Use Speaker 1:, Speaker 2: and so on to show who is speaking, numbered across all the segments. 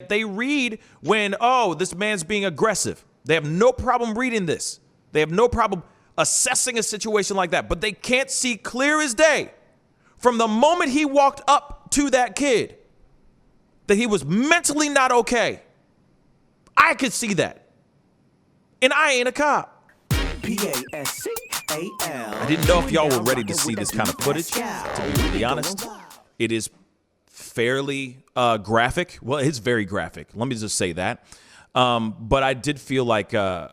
Speaker 1: They read when, oh, this man's being aggressive. They have no problem reading this. They have no problem assessing a situation like that, but they can't see clear as day from the moment he walked up to that kid that he was mentally not okay. I could see that. And I ain't a cop.
Speaker 2: Pascal.
Speaker 1: I didn't know if y'all were ready to see this kind of footage, to be really honest. It is fairly graphic. Well, it's very graphic. Let me just say that. But I did feel like, and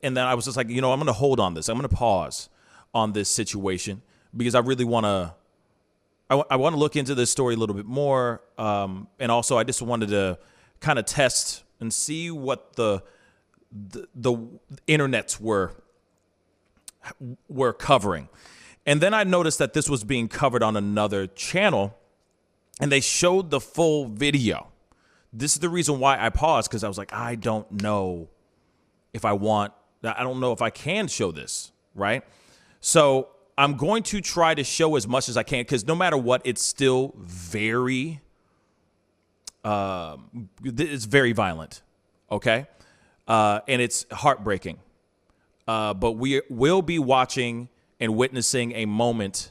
Speaker 1: then I was just like, I'm going to hold on this. I'm going to pause on this situation because I really want to, I want to look into this story a little bit more. And also I just wanted to kind of test and see what the internets were covering. And then I noticed that this was being covered on another channel and they showed the full video. This is the reason why I paused, because I was like, I don't know if I don't know if I can show this, right? So I'm going to try to show as much as I can, because no matter what, it's still very, it's very violent, okay? And it's heartbreaking. But we will be watching and witnessing a moment,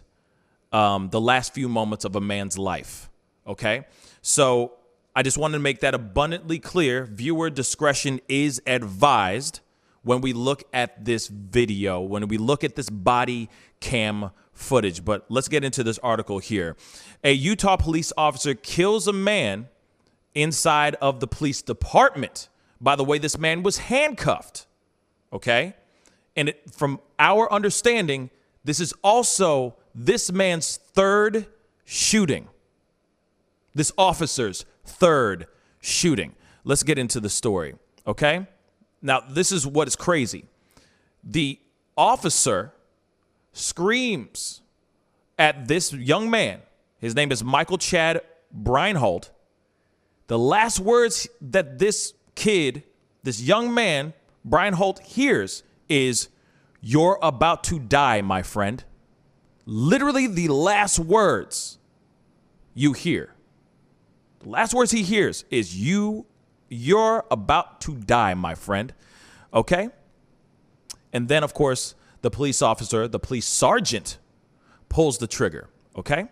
Speaker 1: the last few moments of a man's life, okay? So I just wanted to make that abundantly clear. Viewer discretion is advised when we look at this video, when we look at this body cam footage. But let's get into this article here. A Utah police officer kills a man inside of the police department. By the way, this man was handcuffed, okay? And from our understanding, this is also this man's third shooting. This officer's third shooting. Let's get into the story, okay? Now, this is what is crazy. The officer screams at this young man. His name is Michael Chad Breinholt. The last words that this kid, this young man, Breinholt, hears is, "You're about to die, my friend." Literally the last words you hear. The last words he hears is, you're about to die, my friend. Okay? And then, of course, the police officer, the police sergeant, pulls the trigger. Okay?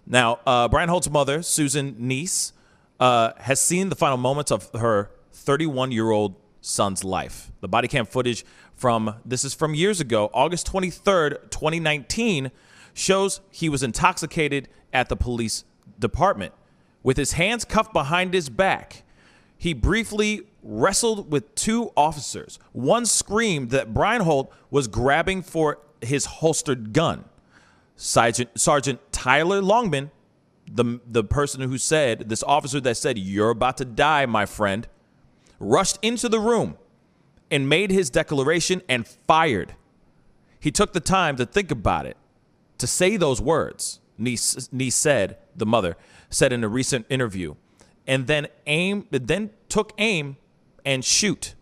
Speaker 1: Now, Breinholt's mother, Susan Neese, has seen the final moments of her 31-year-old son's life. The body cam footage this is from years ago, August 23rd, 2019, shows he was intoxicated at the police department. With his hands cuffed behind his back, he briefly wrestled with two officers. One screamed that Breinholt was grabbing for his holstered gun. Sergeant Tyler Longman, the person who said, this officer that said, "You're about to die, my friend," rushed into the room and made his declaration and fired. He took the time to think about it, to say those words. Neese said, the mother said in a recent interview, and then took aim and shoot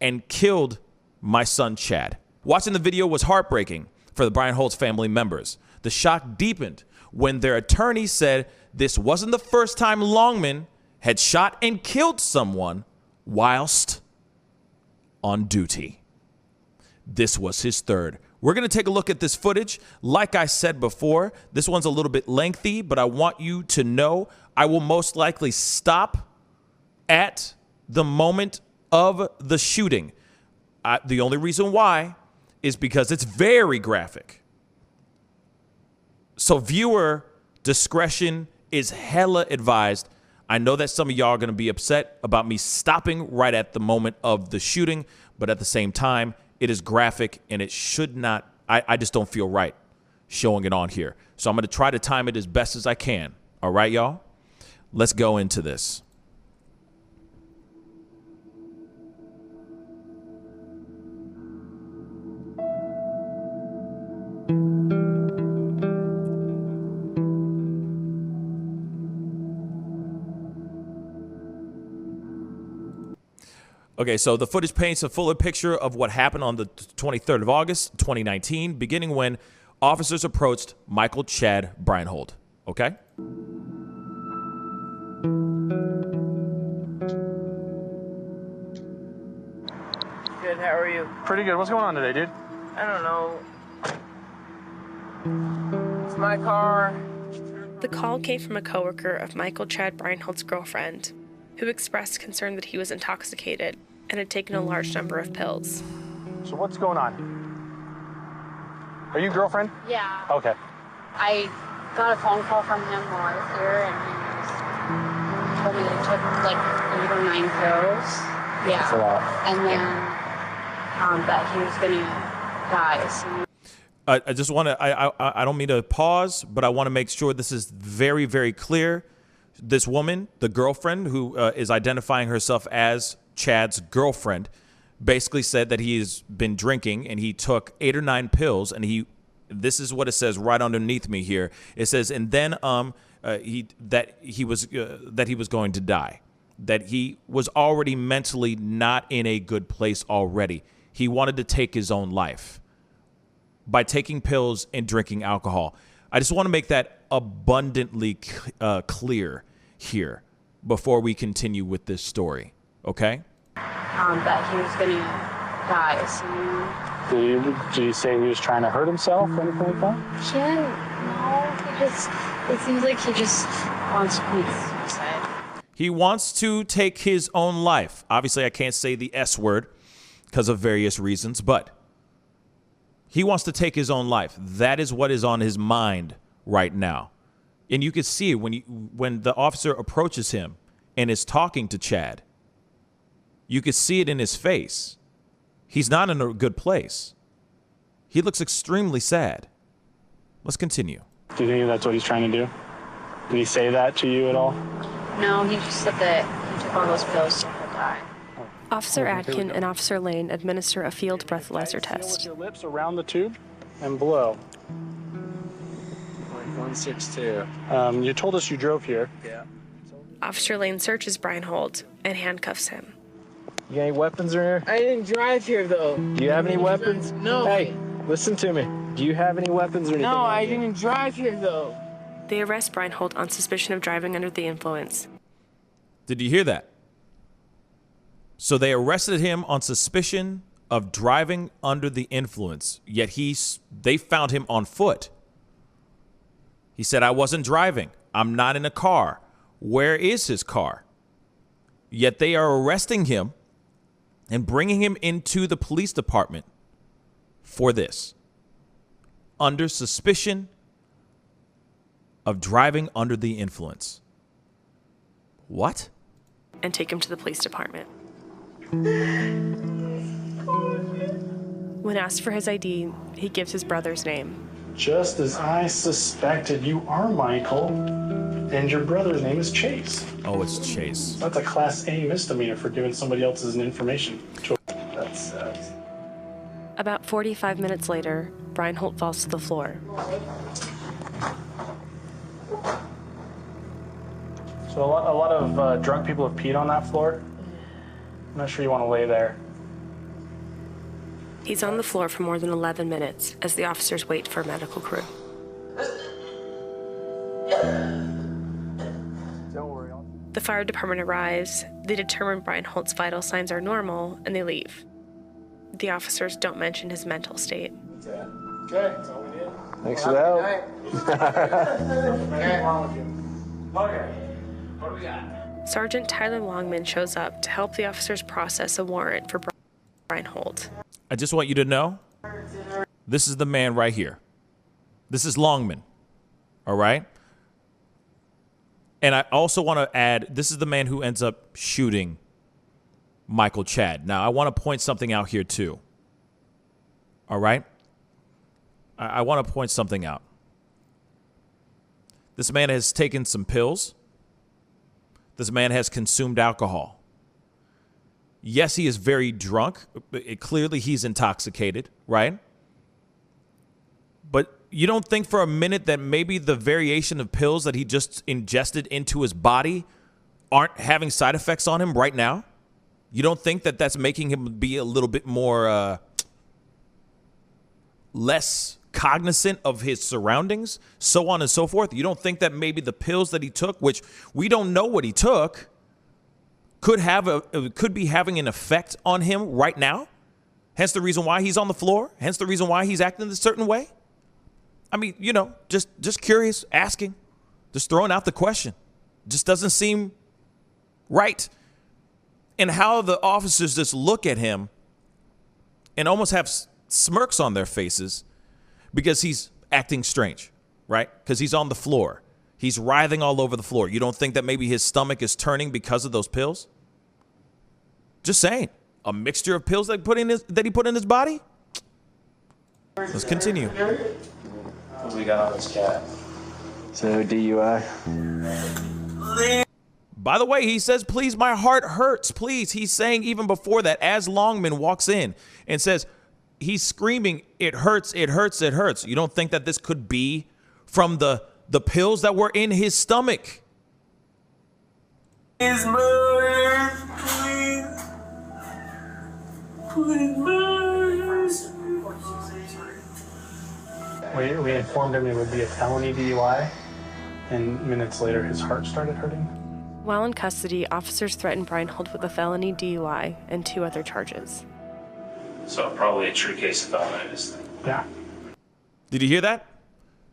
Speaker 1: and killed my son Chad. Watching the video was heartbreaking for the Breinholt's family members. The shock deepened when their attorney said this wasn't the first time Longman had shot and killed someone whilst on duty. This was his third. We're going to take a look at this footage. Like I said before, this one's a little bit lengthy, but I want you to know I will most likely stop at the moment of the shooting. The only reason why is because it's very graphic. So viewer discretion is hella advised. I know that some of y'all are going to be upset about me stopping right at the moment of the shooting, but at the same time, it is graphic and it should not, I just don't feel right showing it on here. So I'm going to try to time it as best as I can. All right, y'all? Let's go into this. Okay, so the footage paints a fuller picture of what happened on the 23rd of August, 2019, beginning when officers approached Michael Chad Breinholt. Okay?
Speaker 2: How are you?
Speaker 3: Pretty good. What's going on today, dude?
Speaker 2: I don't know. It's my car.
Speaker 4: The call came from a coworker of Michael Chad Breinholt's girlfriend, who expressed concern that he was intoxicated and had taken a large number of pills.
Speaker 3: So what's going on? Are you girlfriend?
Speaker 5: Yeah.
Speaker 3: Okay.
Speaker 5: I got a phone call from him while I was here, and he told me that he took like 8 or 9 pills. Yeah.
Speaker 3: That's a lot.
Speaker 5: And then that he was gonna die. So.
Speaker 1: I just want to, I don't mean to pause, but I want to make sure this is very, very clear. This woman, the girlfriend who is identifying herself as Chad's girlfriend, basically said that he has been drinking and he took 8 or 9 pills, and this is what it says right underneath me here. It says, and then he was going to die, that he was already mentally not in a good place already. He wanted to take his own life by taking pills and drinking alcohol. I just want to make that abundantly clear here before we continue with this story, okay?
Speaker 5: That he was gonna die. So.
Speaker 3: Did he say he was trying to hurt himself or anything like that?
Speaker 5: No, it seems like he just wants to commit suicide.
Speaker 1: He wants to take his own life. Obviously, I can't say the S word because of various reasons, but he wants to take his own life. That is what is on his mind right now. And you can see it when the officer approaches him and is talking to Chad. You can see it in his face. He's not in a good place. He looks extremely sad. Let's continue.
Speaker 3: Do you think that's what he's trying to do? Did he say that to you at all?
Speaker 5: No, he just said that he took all those pills so he'll die.
Speaker 4: Officer Adkin and Officer Lane administer a field breathalyzer test.
Speaker 3: With your lips around the tube and blow.
Speaker 2: Like 162.
Speaker 3: You told us you drove here.
Speaker 2: Yeah.
Speaker 4: Officer Lane searches Breinholt and handcuffs him.
Speaker 6: You got any weapons in here?
Speaker 2: I didn't drive here though.
Speaker 6: Do you have any weapons?
Speaker 2: No.
Speaker 6: Hey, listen to me. Do you have any weapons or anything?
Speaker 2: No, I didn't drive here though.
Speaker 4: They arrest Breinholt on suspicion of driving under the influence.
Speaker 1: Did you hear that? So they arrested him on suspicion of driving under the influence, yet they found him on foot. He said, I wasn't driving. I'm not in a car. Where is his car? Yet they are arresting him and bringing him into the police department for this, under suspicion of driving under the influence. What?
Speaker 4: And take him to the police department. When asked for his ID, he gives his brother's name.
Speaker 3: Just as I suspected, you are Michael, and your brother's name is Chase.
Speaker 1: Oh, it's Chase.
Speaker 3: That's a Class A misdemeanor for giving somebody else's information. That sucks.
Speaker 4: About 45 minutes later, Breinholt falls to the floor.
Speaker 3: So a lot of drunk people have peed on that floor. I'm not sure you want to lay there.
Speaker 4: He's on the floor for more than 11 minutes as the officers wait for a medical crew.
Speaker 3: Don't worry.
Speaker 4: The fire department arrives, they determine Breinholt's vital signs are normal, and they leave. The officers don't mention his mental state.
Speaker 3: Okay, that's all we did.
Speaker 6: Thanks for the help.
Speaker 2: Okay. What do we got?
Speaker 4: Sergeant Tyler Longman shows up to help the officers process a warrant for Breinholt.
Speaker 1: I just want you to know, this is the man right here. This is Longman, all right? And I also want to add, this is the man who ends up shooting Michael Chad. Now, I want to point something out here too, all right? I want to point something out. This man has taken some pills. This man has consumed alcohol. Yes, he is very drunk. Clearly, he's intoxicated, right? But you don't think for a minute that maybe the variation of pills that he just ingested into his body aren't having side effects on him right now? You don't think that that's making him be a little bit more less cognizant of his surroundings, so on and so forth? You don't think that maybe the pills that he took, which we don't know what he took, could be having an effect on him right now? Hence the reason why he's on the floor. Hence the reason why he's acting a certain way. I mean, you know, just curious, asking, just throwing out the question. Just doesn't seem right. And how the officers just look at him and almost have smirks on their faces because he's acting strange, right? Because he's on the floor. He's writhing all over the floor. You don't think that maybe his stomach is turning because of those pills? Just saying. A mixture of pills that he put in his body? Let's continue.
Speaker 2: What we got on this cat?
Speaker 6: So DUI.
Speaker 1: By the way, he says, please, my heart hurts, please. He's saying even before that, as Longman walks in and says, he's screaming, it hurts, it hurts, it hurts. You don't think that this could be from the pills that were in his stomach?
Speaker 2: His murder, please. Please,
Speaker 3: We informed him it would be a felony DUI, and minutes later his heart started hurting.
Speaker 4: While in custody, officers threatened Breinholt with a felony DUI and 2 other charges.
Speaker 2: So probably a true case of felonitis.
Speaker 3: Yeah.
Speaker 1: Did you hear that?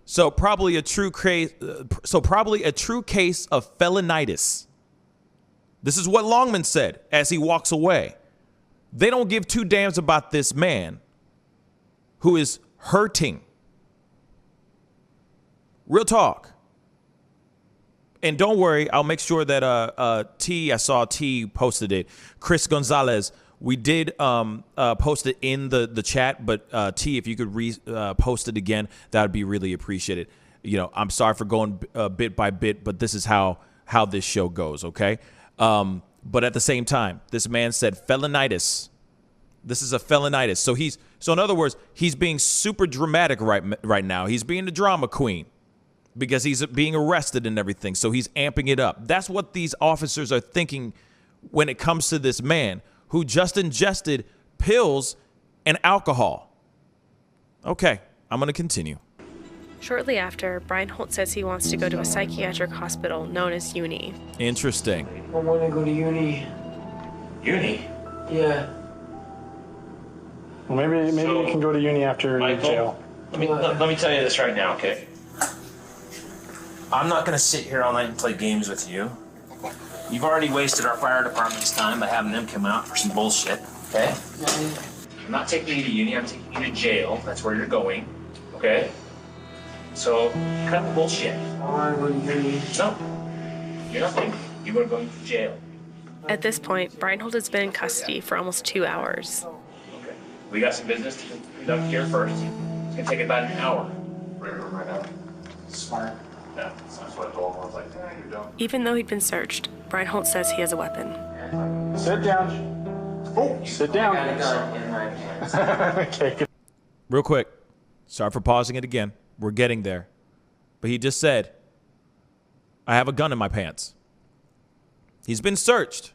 Speaker 1: So probably a true case. Probably a true case of felonitis. This is what Longman said as he walks away. They don't give 2 damns about this man who is hurting. Real talk. And don't worry, I'll make sure that I saw T posted it. Chris Gonzalez, we did post it in the chat, but T, if you could post it again, that would be really appreciated. You know, I'm sorry for going bit by bit, but this is how this show goes, okay? But at the same time, this man said felonitis. This is a felonitis. So in other words, he's being super dramatic right now. He's being the drama queen because he's being arrested and everything. So he's amping it up. That's what these officers are thinking when it comes to this man who just ingested pills and alcohol. Okay, I'm going to continue.
Speaker 4: Shortly after, Breinholt says he wants to go to a psychiatric hospital known as Uni.
Speaker 1: Interesting.
Speaker 2: I want to go to uni. Uni? Yeah.
Speaker 3: Well, maybe
Speaker 2: So,
Speaker 3: you can go to uni after jail.
Speaker 2: Let me tell you this right now, okay? I'm not gonna sit here all night and play games with you. You've already wasted our fire department's time by having them come out for some bullshit, okay? I'm not taking you to uni, I'm taking you to jail. That's where you're going, okay? So, cut the bullshit. I wanna go to uni. No. You're not going. You wanna go to jail.
Speaker 4: At this point, Breinholt has been in custody for almost 2 hours.
Speaker 2: Okay. We got some business to conduct here first. It's gonna take about an hour. Right now. Smart. Yeah, that's what the old one's like. You're dumb.
Speaker 4: Even though he'd been searched, Breinholt says he has a weapon.
Speaker 3: Sit down. Oh, sit down.
Speaker 2: I got a gun in my pants.
Speaker 3: Okay, good.
Speaker 1: Real quick. Sorry for pausing it again. We're getting there. But he just said, I have a gun in my pants. He's been searched.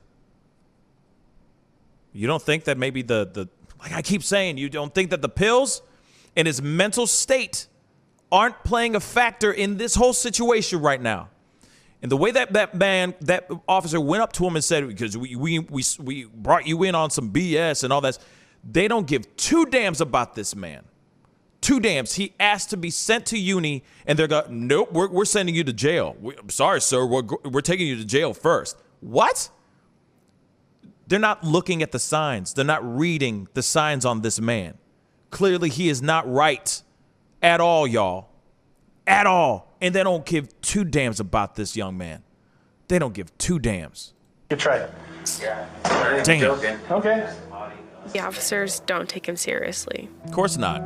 Speaker 1: You don't think that maybe like I keep saying, you don't think that the pills and his mental state aren't playing a factor in this whole situation right now? And the way that officer went up to him and said, because we brought you in on some BS and all that, they don't give 2 damns about this man. 2 damns. He asked to be sent to uni, and they're going, nope, we're sending you to jail. I'm sorry, sir, we're taking you to jail first. What? They're not looking at the signs. They're not reading the signs on this man. Clearly, he is not right at all, y'all. At all. And they don't give 2 damns about this young man. They don't give 2 damns.
Speaker 3: Good try.
Speaker 2: Yeah.
Speaker 1: Damn.
Speaker 3: Okay.
Speaker 4: The officers don't take him seriously.
Speaker 1: Of course not.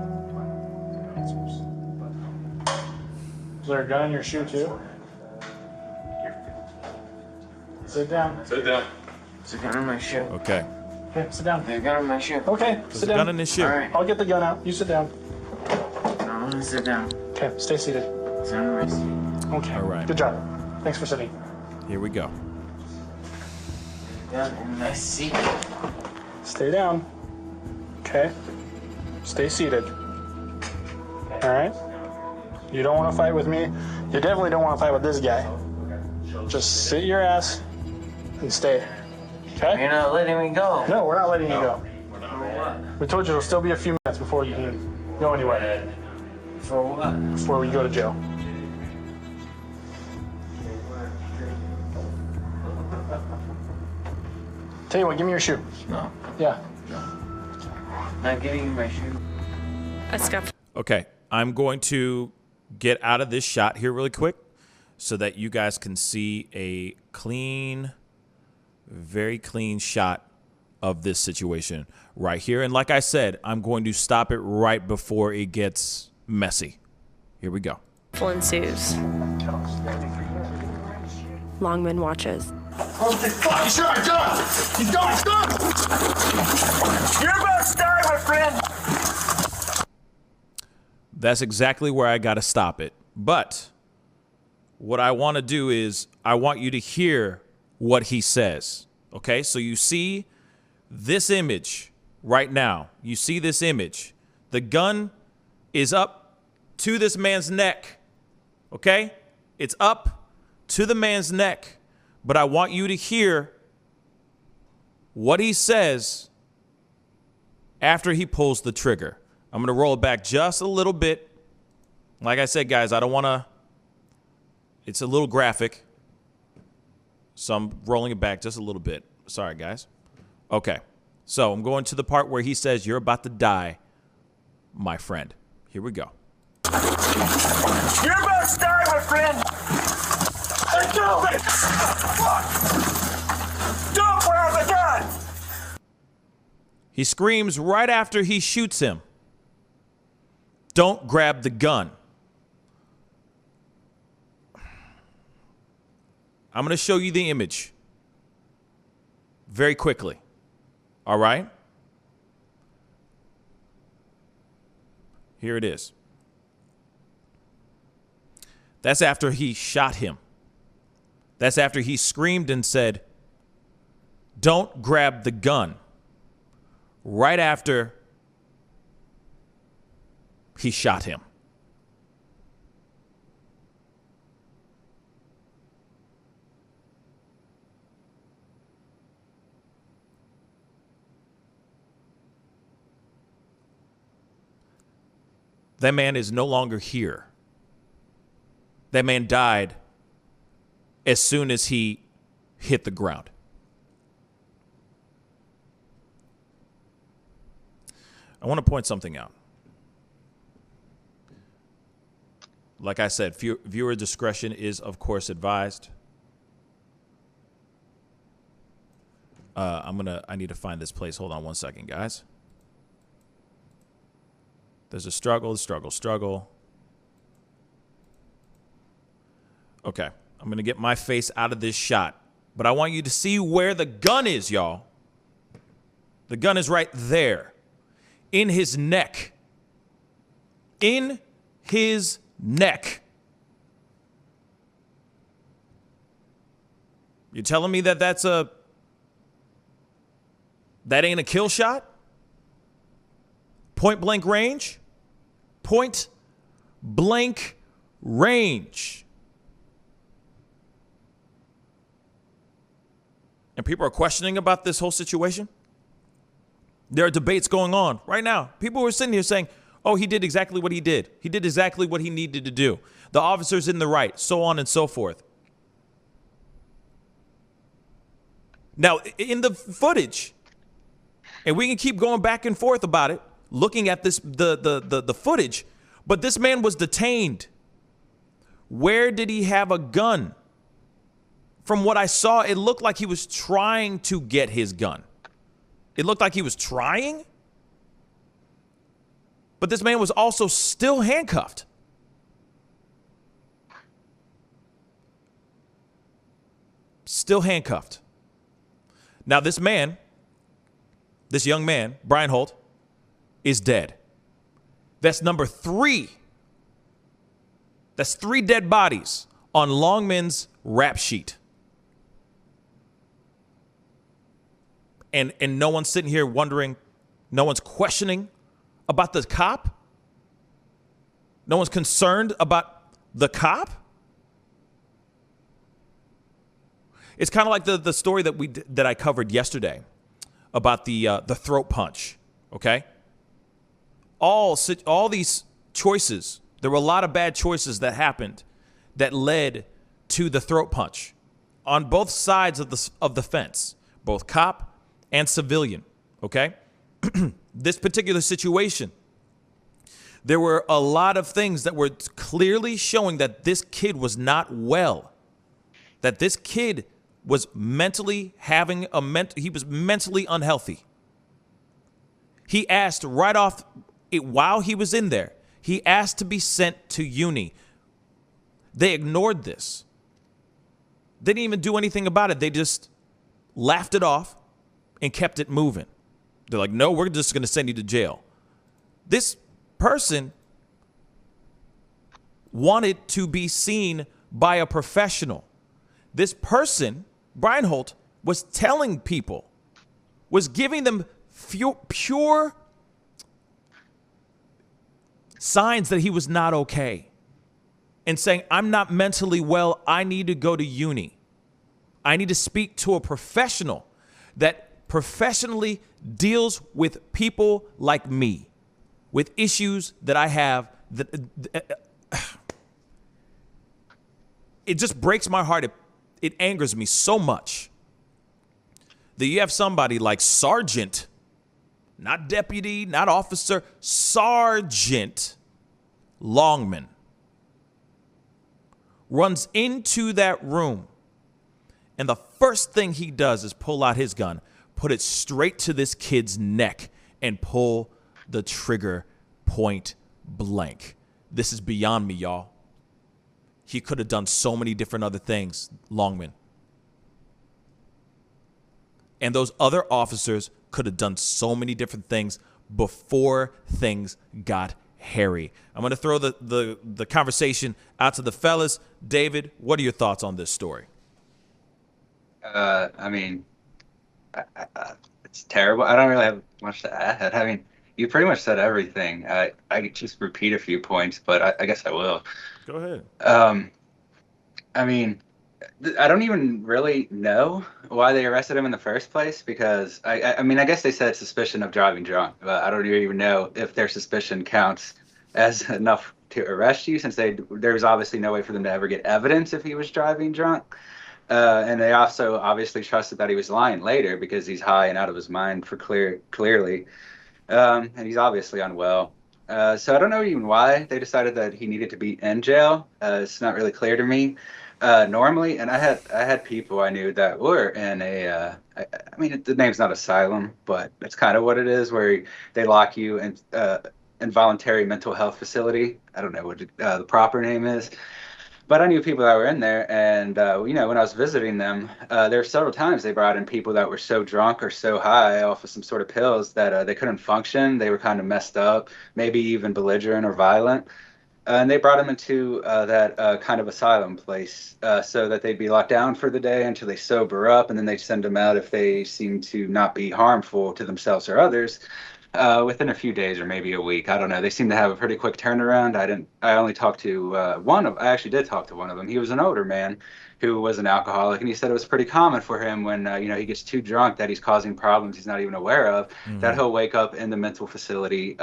Speaker 3: Is there a gun in your shoe too? Sit down.
Speaker 2: Sit down. There's a gun in my shoe.
Speaker 1: Okay.
Speaker 3: Okay, sit down.
Speaker 2: There's a gun in my shoe.
Speaker 3: Okay,
Speaker 1: There's
Speaker 3: sit
Speaker 1: a gun
Speaker 3: down.
Speaker 1: in his shoe.
Speaker 2: All right.
Speaker 3: I'll get the gun out. You sit down.
Speaker 2: No, I'm gonna sit down.
Speaker 3: Okay, stay seated.
Speaker 2: Sit on my seat.
Speaker 3: Okay.
Speaker 1: All right.
Speaker 3: Good job. Thanks for sitting.
Speaker 1: Here we go.
Speaker 2: Gun in my seat.
Speaker 3: Stay down. Okay. Stay seated. All right. You don't want to fight with me. You definitely don't want to fight with this guy. Just sit your ass and stay. Okay?
Speaker 2: You're not letting me go.
Speaker 3: No, we're not letting you go. We told you it'll still be a few minutes before you can go anywhere.
Speaker 6: For what?
Speaker 3: Before we go to jail. Tell you what, give me your shoe.
Speaker 6: No.
Speaker 3: Yeah.
Speaker 6: Not giving you my shoe.
Speaker 4: A scuff.
Speaker 1: Okay, I'm going to get out of this shot here really quick so that you guys can see a clean, very clean shot of this situation right here. And like I said, I'm going to stop it right before it gets messy. Here we go.
Speaker 4: Ensues. Longman watches.
Speaker 3: Holy fuck! You shot my gun! He's going! Stop!
Speaker 2: You're about to die, my friend!
Speaker 1: That's exactly where I got to stop it. But what I want to do is I want you to hear what he says. Okay? So you see this image right now. You see this image. The gun is up to this man's neck. Okay? It's up to the man's neck. But I want you to hear what he says after he pulls the trigger. I'm going to roll it back just a little bit. Like I said, guys, I don't want to. It's a little graphic. So I'm rolling it back just a little bit. Sorry, guys. Okay. So I'm going to the part where he says, "You're about to die, my friend." Here we go.
Speaker 2: You're about to die, my friend! Let go! Don't grab the gun!
Speaker 1: He screams right after he shoots him, "Don't grab the gun." I'm going to show you the image very quickly. All right? Here it is. That's after he shot him. That's after he screamed and said, "Don't grab the gun." Right after he shot him. That man is no longer here. That man died as soon as he hit the ground. I want to point something out. Like I said, viewer discretion is, of course, advised. I need to find this place. Hold on one second, guys. There's a struggle. Okay, I'm going to get my face out of this shot. But I want you to see where the gun is, y'all. The gun is right there. In his neck. In his neck. You're telling me that that ain't a kill shot? Point blank range? Point blank range. And people are questioning about this whole situation. There are debates going on right now. People are sitting here saying, "Oh, he did exactly what he did. He did exactly what he needed to do. The officer's in the right," so on and so forth. Now, in the footage, and we can keep going back and forth about it, looking at this the footage, but this man was detained. Where did he have a gun? From what I saw, it looked like he was trying to get his gun. It looked like he was trying. But this man was also still handcuffed. Still handcuffed. Now this man, this young man, Breinholt, is dead. That's number 3. That's 3 dead bodies on Longman's rap sheet. And no one's sitting here wondering, no one's questioning about the cop? No one's concerned about the cop? It's kind of like the story that I covered yesterday about the throat punch. Okay? All these choices, there were a lot of bad choices that happened that led to the throat punch on both sides of the fence, both cop and civilian, okay? This particular situation, there were a lot of things that were clearly showing that this kid was not well, that this kid was mentally he was mentally unhealthy. He asked right off, while he was in there, he asked to be sent to uni. They ignored this. They didn't even do anything about it. They just laughed it off and kept it moving. They're like, no, we're just going to send you to jail. This person wanted to be seen by a professional. This person, Breinholt, was telling people, was giving them pure signs that he was not okay and saying, I'm not mentally well. I need to go to uni. I need to speak to a professional that professionally deals with people like me, with issues that I have. It just breaks my heart. It angers me so much that you have somebody like Sergeant, not deputy, not officer, Sergeant Longman, runs into that room, and the first thing he does is pull out his gun, put it straight to this kid's neck, and pull the trigger point blank. This is beyond me, y'all. He could have done so many different other things, Longman. And those other officers could have done so many different things before things got hairy. I'm going to throw the conversation out to the fellas. David, what are your thoughts on this story?
Speaker 7: I mean, it's terrible. I don't really have much to add. I mean, you pretty much said everything. I could just repeat a few points, but I guess I will.
Speaker 1: Go ahead.
Speaker 7: I mean, I don't even really know why they arrested him in the first place, because I mean, I guess they said suspicion of driving drunk, but I don't even know if their suspicion counts as enough to arrest you, since there's obviously no way for them to ever get evidence if he was driving drunk. And they also obviously trusted that he was lying later because he's high and out of his mind clearly. And he's obviously unwell. So I don't know even why they decided that he needed to be in jail. It's not really clear to me. Normally, and I had people I knew that were in I mean, the name's not asylum, but that's kind of what it is, where they lock you in involuntary mental health facility. I don't know what the proper name is. But I knew people that were in there, and when I was visiting them, there were several times they brought in people that were so drunk or so high off of some sort of pills that they couldn't function. They were kind of messed up, maybe even belligerent or violent. And they brought them into that kind of asylum place so that they'd be locked down for the day until they sober up, and then they'd send them out if they seem to not be harmful to themselves or others. Within a few days or maybe a week. I don't know. They seem to have a pretty quick turnaround. I only talked to I actually did talk to one of them. He was an older man who was an alcoholic, and he said it was pretty common for him when he gets too drunk that he's causing problems he's not even aware of, that he'll wake up in the mental facility,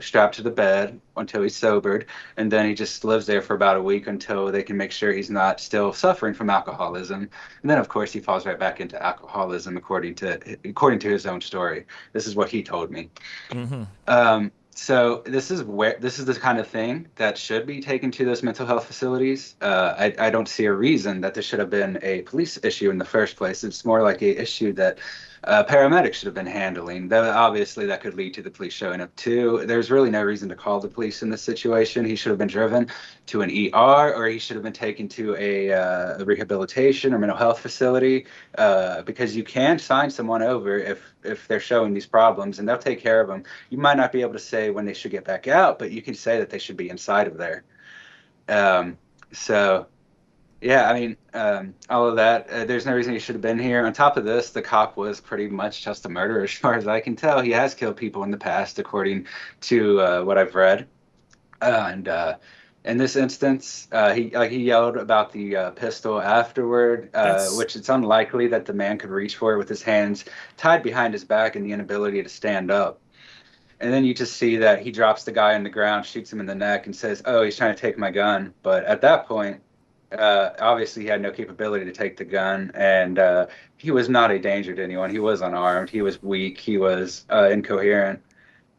Speaker 7: strapped to the bed until he's sobered, and then he just lives there for about a week until they can make sure he's not still suffering from alcoholism. And then of course he falls right back into alcoholism according to his own story. This is what he told me. So this is the kind of thing that should be taken to those mental health facilities. I don't see a reason that this should have been a police issue in the first place. It's more like a issue that paramedics should have been handling. Obviously, that could lead to the police showing up too. There's really no reason to call the police in this situation. He should have been driven to an ER, or he should have been taken to a rehabilitation or mental health facility, because you can sign someone over if they're showing these problems, and they'll take care of them. You might not be able to say when they should get back out, but you can say that they should be inside of there. So yeah, I mean, all of that, there's no reason he should have been here. On top of this, the cop was pretty much just a murderer, as far as I can tell. He has killed people in the past, according to what I've read. And in this instance, he yelled about the pistol afterward, which it's unlikely that the man could reach for it with his hands tied behind his back and the inability to stand up. And then you just see that he drops the guy on the ground, shoots him in the neck, and says, "Oh, he's trying to take my gun." But at that point, obviously he had no capability to take the gun, and he was not a danger to anyone. He was unarmed. He was weak. He was incoherent.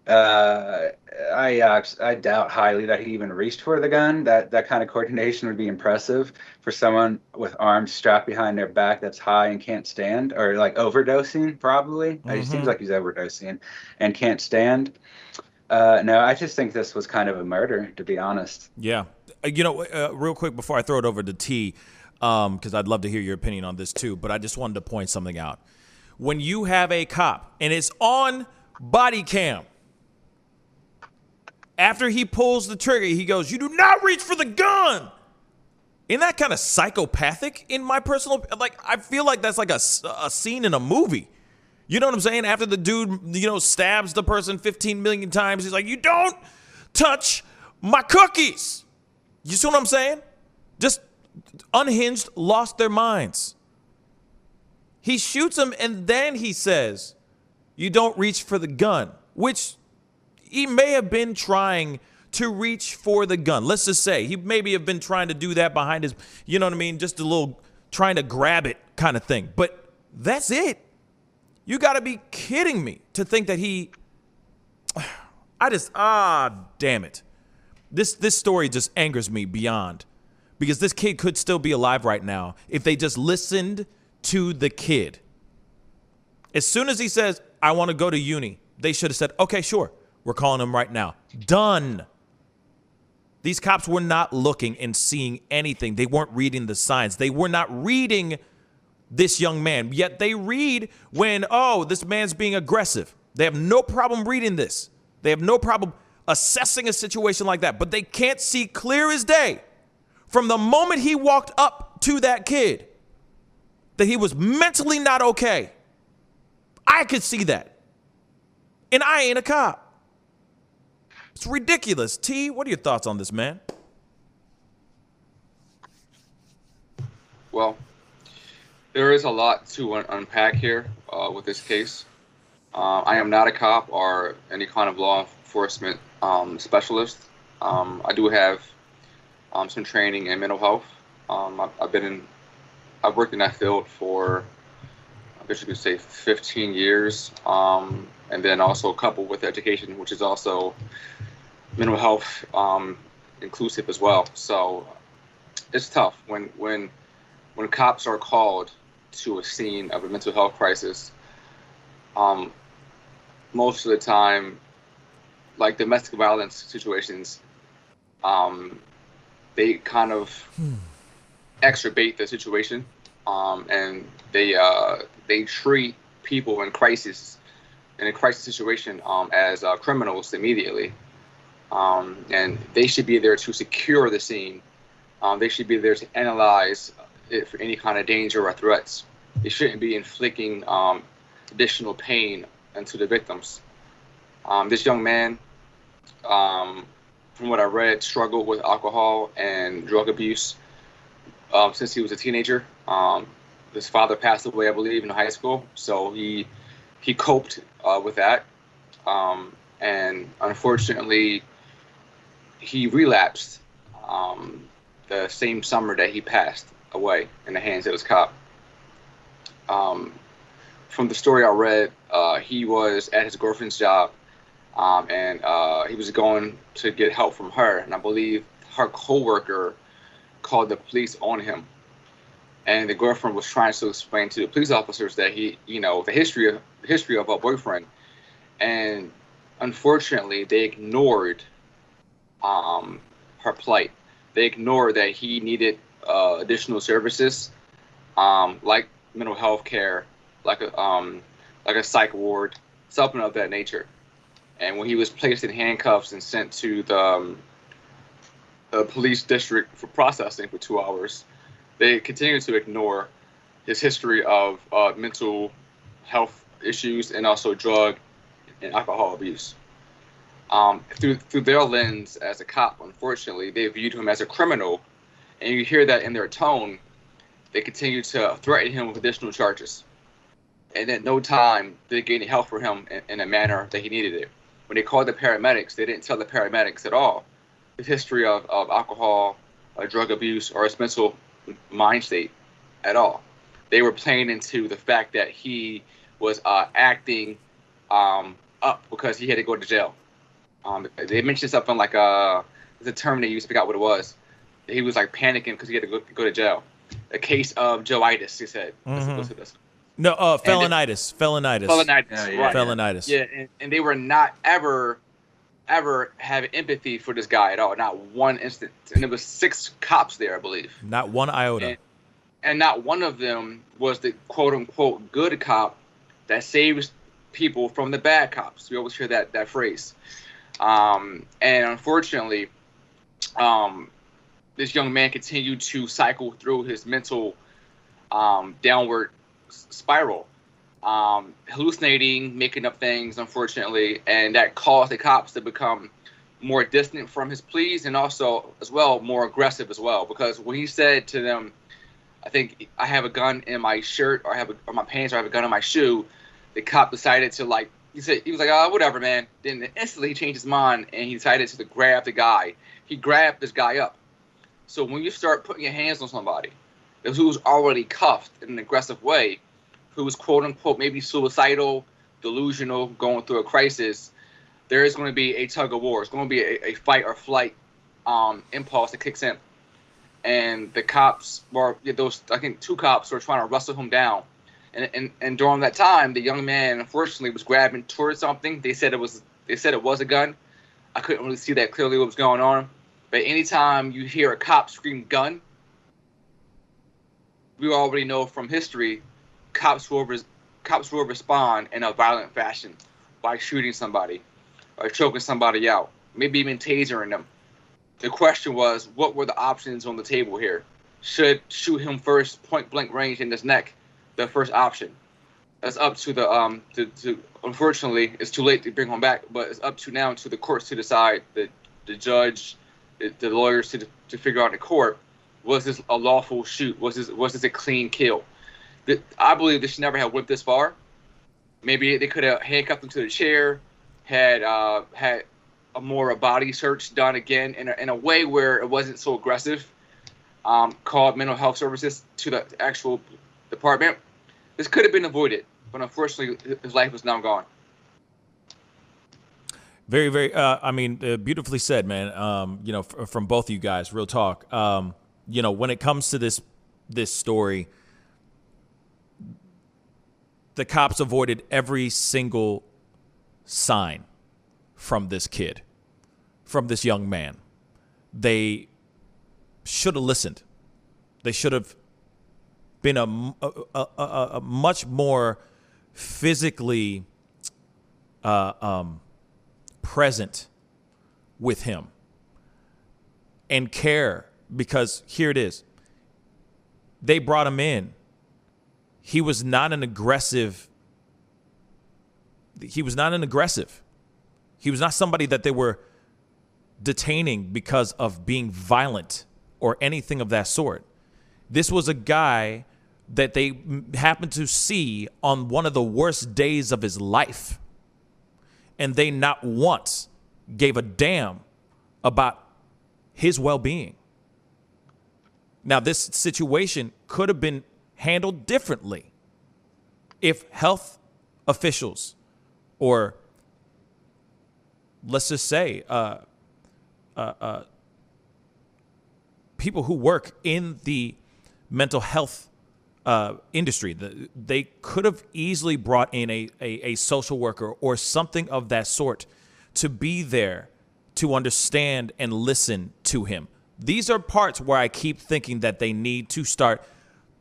Speaker 7: Uh, I doubt highly that he even reached for the gun. That kind of coordination would be impressive for someone with arms strapped behind their back that's high and can't stand, or like overdosing. Probably, it seems like he's overdosing and can't stand. No, I just think this was kind of a murder, to be honest.
Speaker 1: Yeah. Real quick before I throw it over to T, because I'd love to hear your opinion on this too, but I just wanted to point something out. When you have a cop and it's on body cam, after he pulls the trigger, he goes, "You do not reach for the gun." Isn't that kind of psychopathic in my personal, like, I feel like that's like a scene in a movie. You know what I'm saying? After the dude, stabs the person 15 million times, he's like, "You don't touch my cookies." You see what I'm saying? Just unhinged, lost their minds. He shoots him and then he says, "You don't reach for the gun," which he may have been trying to reach for the gun. Let's just say he maybe have been trying to do that behind his, you know what I mean? Just a little trying to grab it kind of thing. But that's it. You got to be kidding me to think that damn it. This story just angers me beyond, because this kid could still be alive right now if they just listened to the kid. As soon as he says, "I want to go to uni," they should have said, "Okay, sure. We're calling him right now." Done. These cops were not looking and seeing anything. They weren't reading the signs. They were not reading this young man. Yet they read when, this man's being aggressive. They have no problem reading this. They have no problem assessing a situation like that. But they can't see clear as day from the moment he walked up to that kid that he was mentally not okay. I could see that. And I ain't a cop. It's ridiculous. T, what are your thoughts on this, man?
Speaker 8: Well, there is a lot to unpack here with this case. I am not a cop or any kind of law enforcement specialist. I do have some training in mental health. I've worked in that field for, I guess you could say, 15 years, and then also coupled with education, which is also mental health inclusive as well. So it's tough when cops are called to a scene of a mental health crisis. Most of the time, like domestic violence situations, they kind of exacerbate the situation, and they treat people in a crisis situation as criminals immediately. And they should be there to secure the scene. They should be there to analyze it for any kind of danger or threats. They shouldn't be inflicting additional pain onto the victims. This young man, from what I read, struggled with alcohol and drug abuse since he was a teenager. His father passed away, I believe, in high school, so he coped with that. And unfortunately, he relapsed the same summer that he passed away in the hands of his cop. From the story I read, he was at his girlfriend's job, and he was going to get help from her, and I believe her coworker called the police on him. And the girlfriend was trying to explain to the police officers that the history of her boyfriend, and unfortunately, they ignored her plight. They ignored that he needed additional services, like mental health care, like a psych ward, something of that nature. And when he was placed in handcuffs and sent to the police district for processing for 2 hours, they continued to ignore his history of mental health issues and also drug and alcohol abuse. Through their lens as a cop, unfortunately, they viewed him as a criminal, and you hear that in their tone. They continued to threaten him with additional charges, and at no time did they get any help for him in a manner that he needed it. when they called the paramedics, they didn't tell the paramedics at all his history of alcohol, drug abuse, or his mental mind state at all. They were playing into the fact that he was acting up because he had to go to jail. They mentioned something like the term they used, I forgot what it was. He was like panicking because he had to go to jail. A case of Joeitis, he said.
Speaker 1: Mm-hmm. No, felonitis.
Speaker 8: Felonitis, right.
Speaker 1: Felonitis.
Speaker 8: Yeah, and they were not ever having empathy for this guy at all. Not one instant. And there was 6 cops there, I believe.
Speaker 1: Not one iota.
Speaker 8: And not one of them was the quote-unquote good cop that saves people from the bad cops. We always hear that phrase. And unfortunately, this young man continued to cycle through his mental downward spiral, hallucinating, making up things, unfortunately, and that caused the cops to become more distant from his pleas and also, as well, more aggressive as well. Because when he said to them, I think I have a gun in my shirt or my pants or I have a gun in my shoe, the cop decided to he was like, oh, whatever, man. Then instantly he changed his mind and he decided to grab the guy. He grabbed this guy up. So when you start putting your hands on somebody who's already cuffed in an aggressive way, who's quote unquote maybe suicidal, delusional, going through a crisis, there is going to be a tug of war. It's going to be a fight or flight impulse that kicks in. And the cops I think 2 cops were trying to wrestle him down. And during that time, the young man unfortunately was grabbing towards something. They said it was a gun. I couldn't really see that clearly what was going on. But anytime you hear a cop scream gun, we already know from history, cops will respond in a violent fashion by shooting somebody or choking somebody out, maybe even tasering them. The question was, what were the options on the table here? Should shoot him first, point blank range in his neck, the first option. That's up to the unfortunately, it's too late to bring him back, but it's up to the courts to decide, the judge, the lawyers to figure out in court, was this a lawful shoot? Was this a clean kill? I believe this should never have went this far. Maybe they could have handcuffed him to the chair, had a more body search done again in a way where it wasn't so aggressive. Called mental health services to the actual department. This could have been avoided, but unfortunately, his life is now gone.
Speaker 1: Very, very. Beautifully said, man. From both of you guys, real talk. When it comes to this story, the cops avoided every single sign from this kid, from this young man. They should have listened. They should have been a much more physically present with him and care, because here it is. They brought him in. He was not an aggressive. He was not somebody that they were detaining because of being violent or anything of that sort. This was a guy that they happened to see on one of the worst days of his life. And they not once gave a damn about his well-being. Now, this situation could have been handled differently if health officials, or let's just say people who work in the mental health industry, they could have easily brought in a social worker or something of that sort to be there to understand and listen to him. These are parts where I keep thinking that they need to start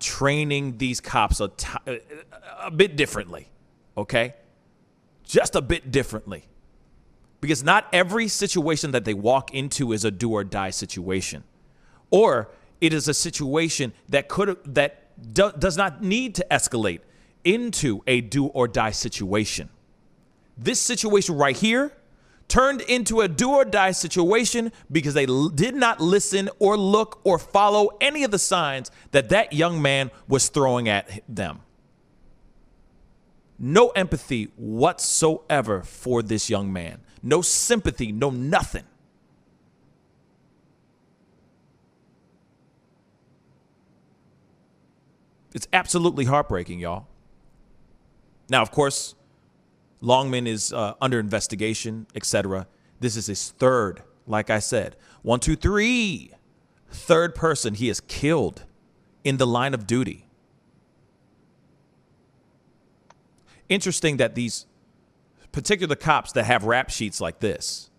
Speaker 1: training these cops a bit differently, okay? Just a bit differently. Because not every situation that they walk into is a do or die situation. Or it is a situation that does not need to escalate into a do or die situation. This situation right here turned into a do or die situation because they did not listen or look or follow any of the signs that young man was throwing at them. No empathy whatsoever for this young man. No sympathy, no nothing. It's absolutely heartbreaking, y'all. Now, of course, Longman is under investigation, etc. This is his third, like I said. 1, 2, 3. Third person he has killed in the line of duty. Interesting that these particular cops that have rap sheets like this,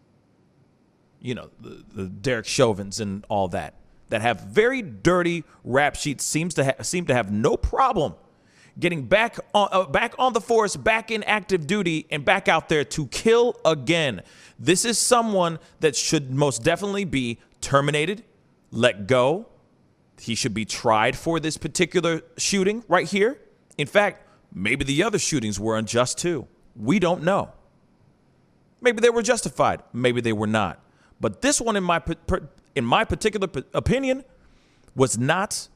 Speaker 1: you know, the Derek Chauvins and all that have very dirty rap sheets, seem to have no problem getting back on the force, back in active duty, and back out there to kill again. This is someone that should most definitely be terminated, let go. He should be tried for this particular shooting right here. In fact, maybe the other shootings were unjust too. We don't know. Maybe they were justified. Maybe they were not. But this one, in my particular opinion, was not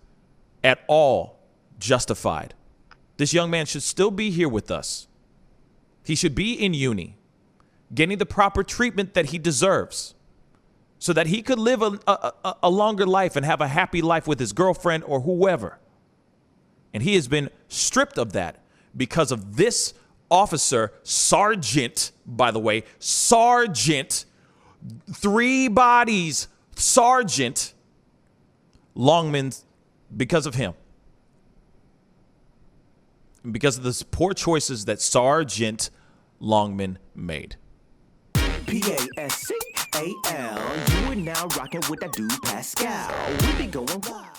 Speaker 1: at all justified. This young man should still be here with us. He should be in uni, getting the proper treatment that he deserves so that he could live a longer life and have a happy life with his girlfriend or whoever. And he has been stripped of that because of this officer, Sergeant, by the way, Sergeant, 3 bodies, Sergeant Longman, because of him. Because of the poor choices that Sergeant Longman made.
Speaker 9: Pascal, you are now rocking with that dude Pascal. We be going wild.